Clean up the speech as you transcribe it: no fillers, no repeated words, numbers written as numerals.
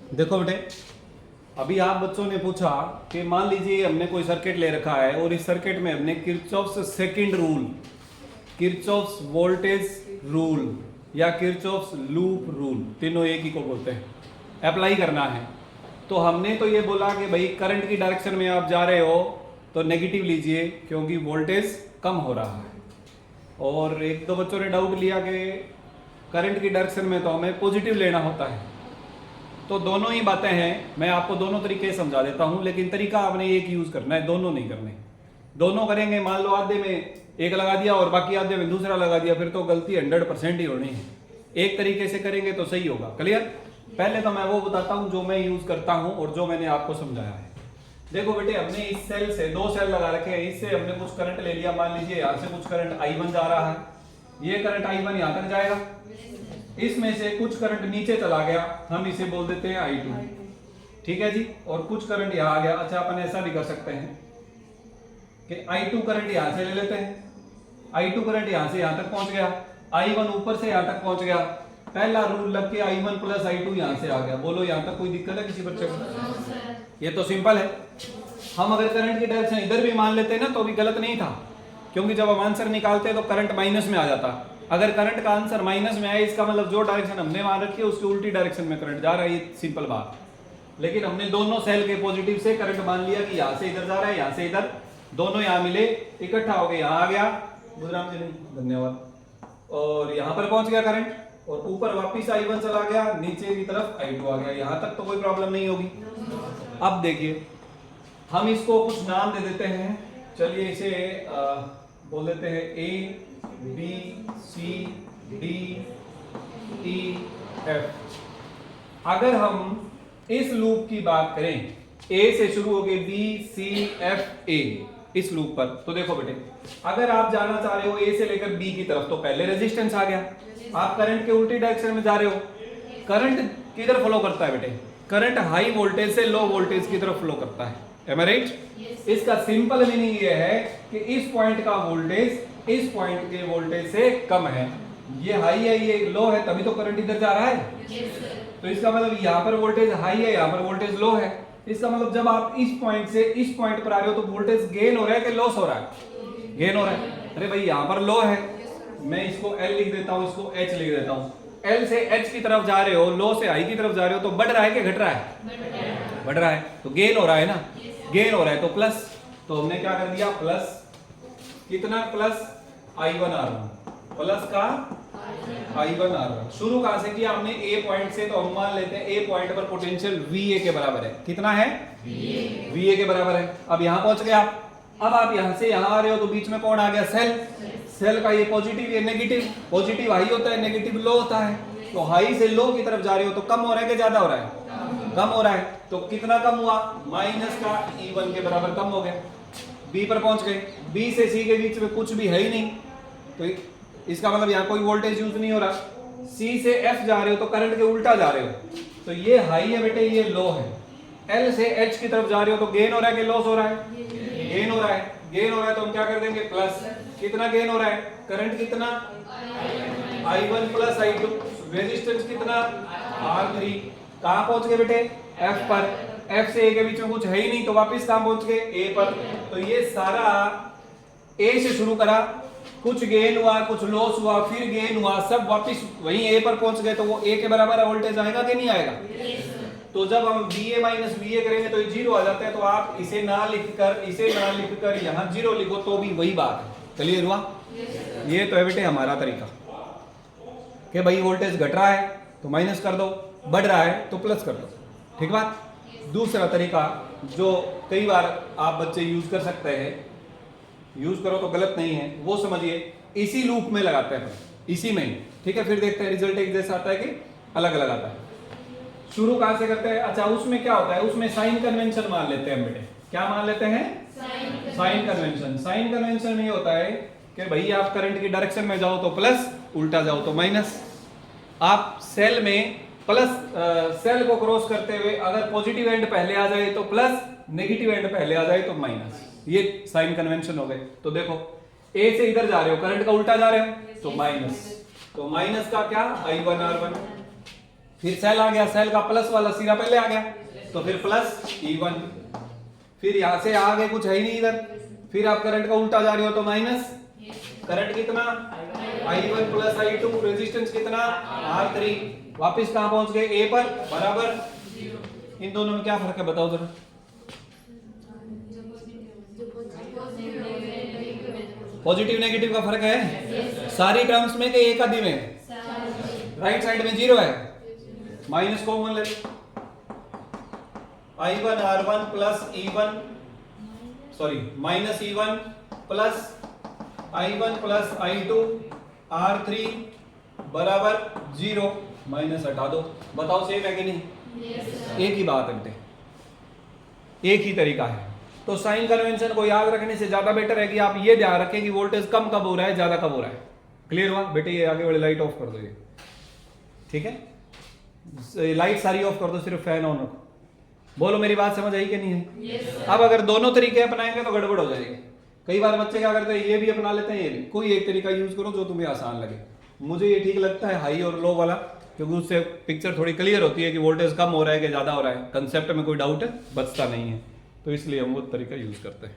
देखो बेटे, अभी आप बच्चों ने पूछा कि मान लीजिए हमने कोई सर्किट ले रखा है और इस सर्किट में हमने Kirchhoff's second rule, Kirchhoff's voltage rule या किरचॉफ्स लूप रूल, तीनों एक ही को बोलते हैं, अप्लाई करना है। तो हमने तो ये बोला कि भाई करंट की डायरेक्शन में आप जा रहे हो तो नेगेटिव लीजिए क्योंकि वोल्टेज कम हो रहा है। और एक दो बच्चों ने डाउट लिया कि करंट की डायरेक्शन में तो हमें पॉजिटिव लेना होता है। तो दोनों ही बातें हैं, मैं आपको दोनों तरीके समझा देता हूं, लेकिन तरीका आपने एक यूज करना है, दोनों नहीं करने। दोनों करेंगे, मान लो आधे में एक लगा दिया और बाकी आधे में दूसरा लगा दिया, फिर तो गलती 100% ही होनी है। एक तरीके से करेंगे तो सही होगा। क्लियर? पहले तो मैं वो बताता हूं जो मैं यूज करता हूं और जो मैंने आपको समझाया है। देखो बेटे, हमने इस सेल से दो सेल लगा रखे हैं, इससे हमने कुछ करंट ले लिया। मान लीजिए यहां से कुछ करंट I1 जा रहा है, ये करंट I1 यहां तक जाएगा, इसमें से कुछ करंट नीचे चला गया, हम इसे बोल देते हैं I2। ठीक है जी। और कुछ करंट यहां आ गया। अच्छा, अपन ऐसा भी कर सकते हैं कि I2 करंट यहां से ले लेते हैं, I2 करंट यहां से यहां तक पहुंच गया, I1 ऊपर से यहां तक पहुंच गया, पहला रूल लग के I1 प्लस I2 यहां से आ गया। बोलो यहां तक कोई दिक्कत है किसी बच्चे को? ये तो सिंपल है। हम अगर करंट की डायरेक्शन इधर भी मान लेते हैं ना तो भी गलत नहीं था, क्योंकि जब हम आंसर निकालते हैं तो करंट माइनस में आ जाता। अगर करंट का आंसर माइनस में आए इसका मतलब जो डायरेक्शन हमने मान रखी है उसकी उल्टी डायरेक्शन में करंट जा रहा है, सिंपल बात। लेकिन हमने दोनों सेल के पॉजिटिव से करंट मान लिया कि यहां से इधर जा रहा है, यहां से इधर, दोनों यहां मिले, इकट्ठा हो गए, यहां आ गया, बुधराम जी नहीं, धन्यवाद, और यहां पर पहुंच गया करंट, और ऊपर वापिस I1 चला गया, नीचे की तरफ I2 आ गया। यहां तक तो कोई प्रॉब्लम नहीं होगी। अब देखिए, हम इसको कुछ नाम दे देते हैं। चलिए इसे बोल देते हैं A B C D E F। अगर हम इस लूप की बात करें, A से शुरू होके B C F A, इस लूप पर, तो देखो बेटे, अगर आप जाना चाह रहे हो A से लेकर B की तरफ तो पहले रेजिस्टेंस आ गया, आप करंट के उल्टी डायरेक्शन में जा रहे हो। करंट किधर फ्लो करता है बेटे? करंट हाई वोल्टेज से लो वोल्टेज की तरफ फ्लो करता है। Am I right? इसका सिंपल मीनिंग ये है कि इस पॉइंट का वोल्टेज इस पॉइंट के वोल्टेज से कम है। ये हाई है, ये लो है, तभी तो करंट इधर जा रहा है। तो इसका मतलब यहाँ पर वोल्टेज हाई है, यहाँ पर वोल्टेज लो है। इसका मतलब जब आप इस पॉइंट से इस पॉइंट पर आ रहे हो तो वोल्टेज गेन हो रहा है कि लॉस हो रहा है? गेन हो रहा है। अरे भाई, यहाँ पर लो है, मैं इसको L लिख देता हूँ, इसको H लिख देता हूँ। L से H की तरफ जा रहे हो, लो से हाई की तरफ जा रहे हो, तो बढ़ रहा है कि घट रहा है? बढ़ रहा है, तो गेन हो रहा है ना। गेन हो रहा है तो प्लस, तो हमने क्या कर दिया, प्लस कितना, प्लस I1R1, प्लस का I1R1। शुरू कहां से किया हमने? A पॉइंट से, तो हम मान लेते हैं A पॉइंट पर पोटेंशियल VA के बराबर है। कितना है? VA के बराबर है। अब यहां पहुंच गया। अब आप यहां से यहां आ रहे हो तो बीच में कौन आ गया? सेल। सेल का ये पॉजिटिव, ये नेगेटिव। पॉजिटिव हाई होता है, नेगेटिव लो होता है। तो हाई से लो की तरफ जा रहे हो तो कम हो रहा है कि ज्यादा हो रहा है? कम हो रहा है। तो कितना कम हुआ? माइनस का E1 के बराबर कम हो गया। B पर पहुंच गए। B से C के बीच में कुछ भी है ही नहीं, तो इसका मतलब यहाँ कोई वोल्टेज यूज नहीं हो रहा। C से F जा रहे हो तो करंट के उल्टा जा रहे हो, तो ये हाई है बेटे, ये लो है। L से H की तरफ जा रहे हो तो गेन हो रहा है कि लॉस हो रहा है? गेन हो रहा है। गेन हो रहा है तो हम क्या कर देंगे? प्लस। कितना गेन हो रहा है? करंट कितना? I1 plus I2। रेजिस्टेंस कितना? R3। कहां पहुंच गए बेटे? F पर। F से A के बीच में कुछ है ही नहीं, तो वापस कहां पहुंच गए? A पर। तो ये सारा A से शुरू करा, कुछ गेन हुआ, कुछ लॉस हुआ, फिर गेन हुआ, सब वापस वहीं A पर पहुंच गए, तो वो A के बराबर वोल्टेज आएगा कि नहीं आएगा? तो जब हम VA माइनस VA करेंगे तो ये जीरो आ जाता है। तो आप इसे ना लिखकर यहाँ जीरो लिखो तो भी वही बात है। क्लियर हुआ? ये तो है बेटे हमारा तरीका कि भाई वोल्टेज घट रहा है तो माइनस कर दो, बढ़ रहा है तो प्लस कर दो। ठीक बात? दूसरा तरीका जो कई बार आप बच्चे यूज कर सकते हैं, यूज करो तो गलत नहीं है, वो समझिए, इसी लूप में लगाते हैं, इसी में। ठीक है, फिर देखते हैं रिजल्ट एक जैसा आता है कि अलग अलग आता है। शुरू कहां से करते हैं? अच्छा, उसमें क्या होता है? उसमें साइन कन्वेंशन मान लेते हैं बेटे। क्या मान लेते हैं? Sign convention. साइन कन्वेंशन में होता है कि भाई आप करंट की डायरेक्शन में जाओ तो प्लस, उल्टा जाओ तो माइनस। आप सेल में प्लस, सेल को क्रॉस करते हुए अगर पॉजिटिव एंड पहले आ जाए तो प्लस, नेगेटिव एंड पहले आ जाए तो माइनस। ये साइन कन्वेंशन हो गए। तो देखो, A से इधर जा रहे हो, करंट का उल्टा जा रहे हो तो माइनस, तो माइनस का क्या? I1R1। फिर सेल आ गया, सेल का प्लस वाला सिरा पहले आ गया, तो फिर प्लस E1। फिर यहां से आगे कुछ है ही नहीं इधर, फिर आप करंट का उल्टा जा रहे हो तो माइनस, करंट कितना I1 प्लस I2, रेजिस्टेंस कितना R3। वापस कहां पहुंच गए, A पर, बराबर। इन दोनों में क्या फर्क है बताओ जरा। पॉजिटिव नेगेटिव का फर्क है सारी टर्म्स में कि एक आदि में, राइट साइड में जीरो है, माइनस कॉमन ले, I1 R1 plus E1 sorry minus E1 plus I1 plus I2 R3 बराबर 0, माइनस हटा दो। बताओ सेम है कि नहीं? एक ही बात है बेटे, एक ही तरीका है। तो साइन कन्वेंशन को याद रखने से ज्यादा बेटर है कि आप ये ध्यान रखें कि वोल्टेज कम कब हो रहा है, ज्यादा कब हो रहा है। क्लियर हुआ बेटे? ये आगे वाली लाइट ऑफ कर दो, ये ठीक है, लाइट सारी ऑफ कर दो, सिर्फ फैन ऑन रखो। बोलो मेरी बात समझ आई कि नहीं है? अब अगर दोनों तरीके अपनाएंगे तो गड़बड़ हो जाएगी। कई बार बच्चे क्या करते हैं, ये भी अपना लेते हैं, ये भी। कोई एक तरीका यूज करो जो तुम्हें आसान लगे। मुझे ये ठीक लगता है हाई और लो वाला, क्योंकि उससे पिक्चर थोड़ी क्लियर होती है कि वोल्टेज कम हो रहा है कि ज्यादा हो रहा है, कंसेप्ट में कोई डाउट बचता नहीं है, तो इसलिए हम वो तरीका यूज करते हैं।